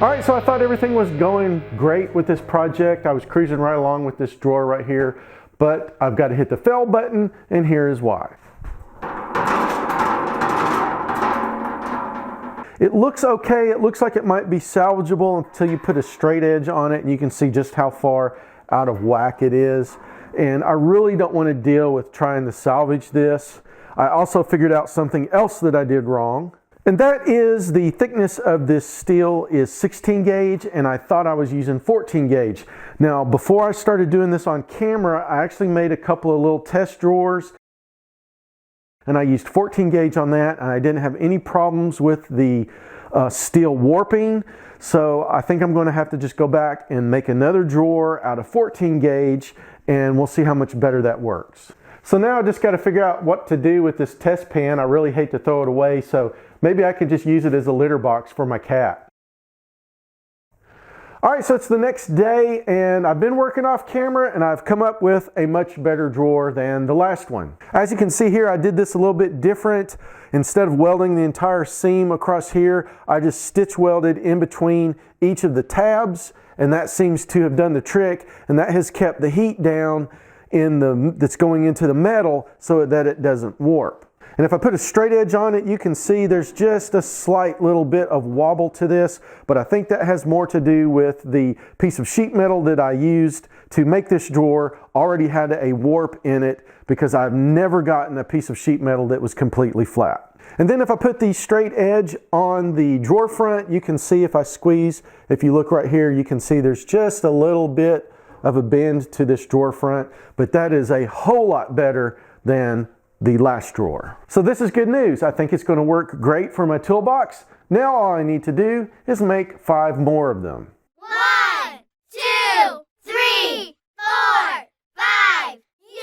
All right, so I thought everything was going great with this project. I was cruising right along with this drawer right here, but I've got to hit the fail button, and here is why. It looks okay. It looks like it might be salvageable until you put a straight edge on it, and you can see just how far out of whack it is. And I really don't want to deal with trying to salvage this. I also figured out something else that I did wrong. And that is the thickness of this steel is 16 gauge, and I thought I was using 14 gauge. Now, before I started doing this on camera, I actually made a couple of little test drawers, and I used 14 gauge on that, and I didn't have any problems with the steel warping. So I think I'm going to have to just go back and make another drawer out of 14 gauge, and we'll see how much better that works. So now I just got to figure out what to do with this test pan. I really hate to throw it away, so maybe I could just use it as a litter box for my cat. All right, so it's the next day, and I've been working off camera, and I've come up with a much better drawer than the last one. As you can see here, I did this a little bit different. Instead of welding the entire seam across here, I just stitch welded in between each of the tabs, and that seems to have done the trick, and that has kept the heat down that's going into the metal so that it doesn't warp. And if I put a straight edge on it, you can see there's just a slight little bit of wobble to this, but I think that has more to do with the piece of sheet metal that I used to make this drawer already had a warp in it, because I've never gotten a piece of sheet metal that was completely flat. And then if I put the straight edge on the drawer front, you can see if I squeeze, if you look right here, you can see there's just a little bit of a bend to this drawer front, but that is a whole lot better than the last drawer. So this is good news. I think it's going to work great for my toolbox. Now all I need to do is make 5 more of them. 1, 2, 3, 4, 5. Yay!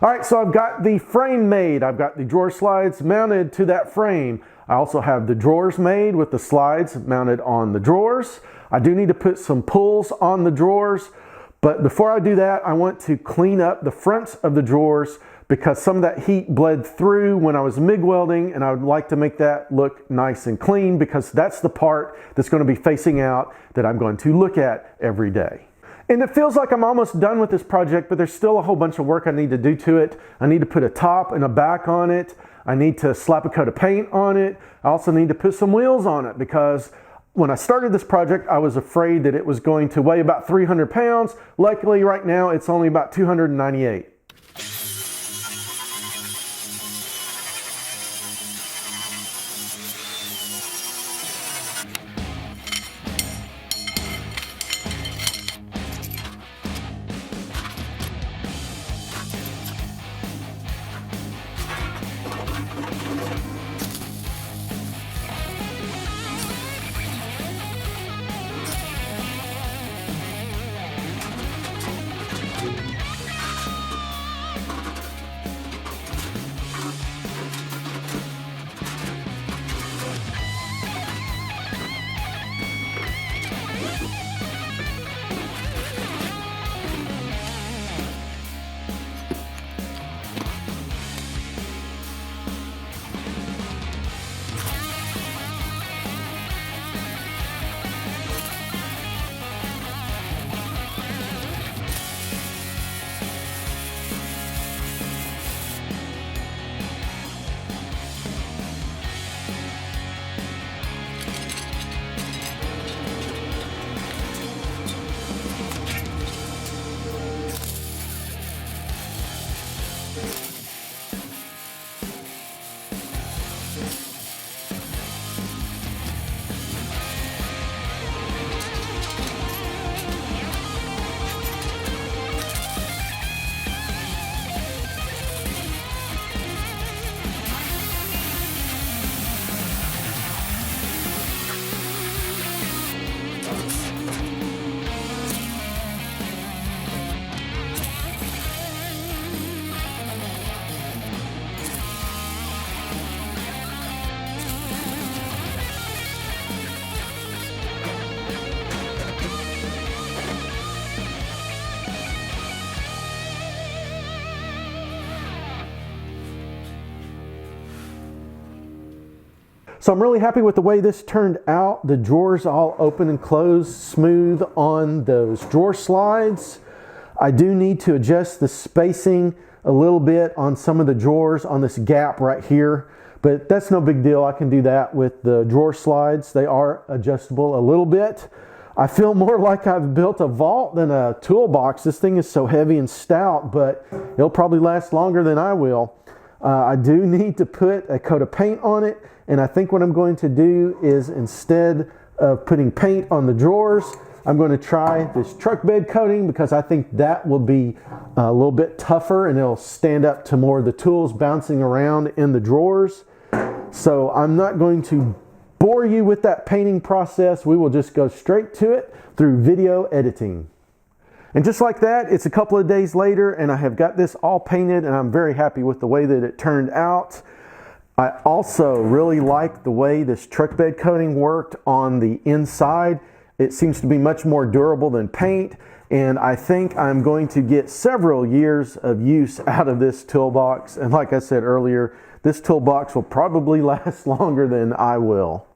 All right, so I've got the frame made. I've got the drawer slides mounted to that frame. I also have the drawers made with the slides mounted on the drawers. I do need to put some pulls on the drawers, but before I do that, I want to clean up the fronts of the drawers because some of that heat bled through when I was MIG welding, and I would like to make that look nice and clean because that's the part that's going to be facing out that I'm going to look at every day. And it feels like I'm almost done with this project, but there's still a whole bunch of work I need to do to it. I need to put a top and a back on it. I need to slap a coat of paint on it. I also need to put some wheels on it because when I started this project, I was afraid that it was going to weigh about 300 pounds. Luckily, right now, it's only about 298. So I'm really happy with the way this turned out. The drawers all open and close smooth on those drawer slides. I do need to adjust the spacing a little bit on some of the drawers on this gap right here, but that's no big deal. I can do that with the drawer slides. They are adjustable a little bit. I feel more like I've built a vault than a toolbox. This thing is so heavy and stout, but it'll probably last longer than I will. I do need to put a coat of paint on it, and I think what I'm going to do is instead of putting paint on the drawers, I'm going to try this truck bed coating because I think that will be a little bit tougher and it'll stand up to more of the tools bouncing around in the drawers. So I'm not going to bore you with that painting process. We will just go straight to it through video editing. And just like that, it's a couple of days later and I have got this all painted and I'm very happy with the way that it turned out. I also really like the way this truck bed coating worked on the inside. It seems to be much more durable than paint, and I think I'm going to get several years of use out of this toolbox. And like I said earlier, this toolbox will probably last longer than I will.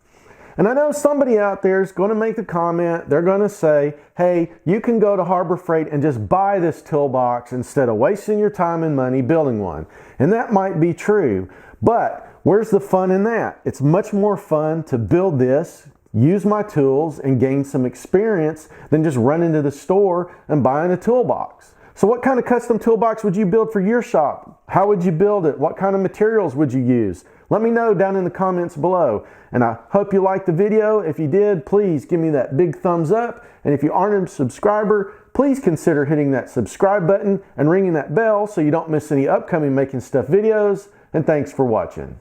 And I know somebody out there is going to make the comment, they're going to say, hey, you can go to Harbor Freight and just buy this toolbox instead of wasting your time and money building one. And that might be true, but where's the fun in that? It's much more fun to build this, use my tools, and gain some experience than just run into the store and buying a toolbox. So what kind of custom toolbox would you build for your shop? How would you build it? What kind of materials would you use? Let me know down in the comments below. And I hope you liked the video. If you did, please give me that big thumbs up. And if you aren't a subscriber, please consider hitting that subscribe button and ringing that bell so you don't miss any upcoming Making Stuff videos. And thanks for watching.